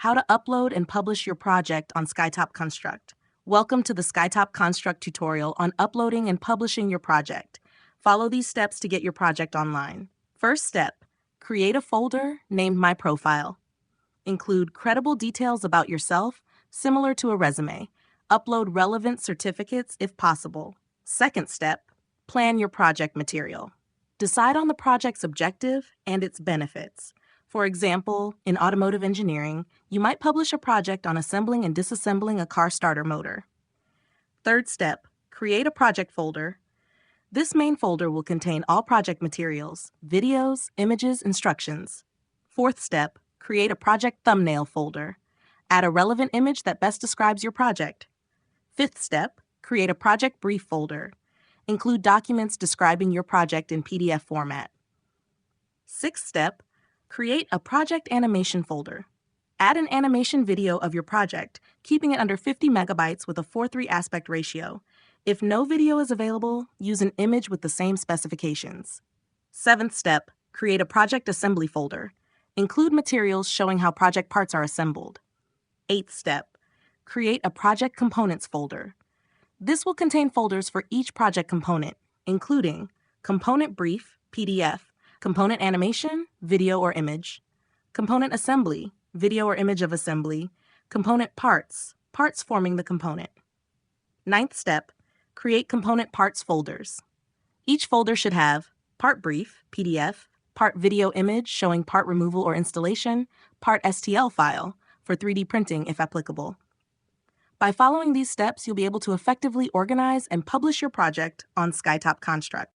How to upload and publish your project on SkyTOP Construct. Welcome to the SkyTOP Construct tutorial on uploading and publishing your project. Follow these steps to get your project online. First step, create a folder named My Profile. Include credible details about yourself, similar to a resume. Upload relevant certificates if possible. Second step, plan your project material. Decide on the project's objective and its benefits. For example, in automotive engineering, you might publish a project on assembling and disassembling a car starter motor. Third step, create a project folder. This main folder will contain all project materials, videos, images, instructions. Fourth step, create a project thumbnail folder. Add a relevant image that best describes your project. Fifth step, create a project brief folder. Include documents describing your project in PDF format. Sixth step, create a project animation folder. Add an animation video of your project, keeping it under 50 megabytes with a 4:3 aspect ratio. If no video is available, use an image with the same specifications. Seventh step, create a project assembly folder. Include materials showing how project parts are assembled. Eighth step, create a project components folder. This will contain folders for each project component, including component brief, PDF, component animation, video or image, component assembly, video or image of assembly, component parts, parts forming the component. Ninth step, create component parts folders. Each folder should have part brief, PDF, part video image showing part removal or installation, part STL file for 3D printing if applicable. By following these steps, you'll be able to effectively organize and publish your project on SkyTOP Construct.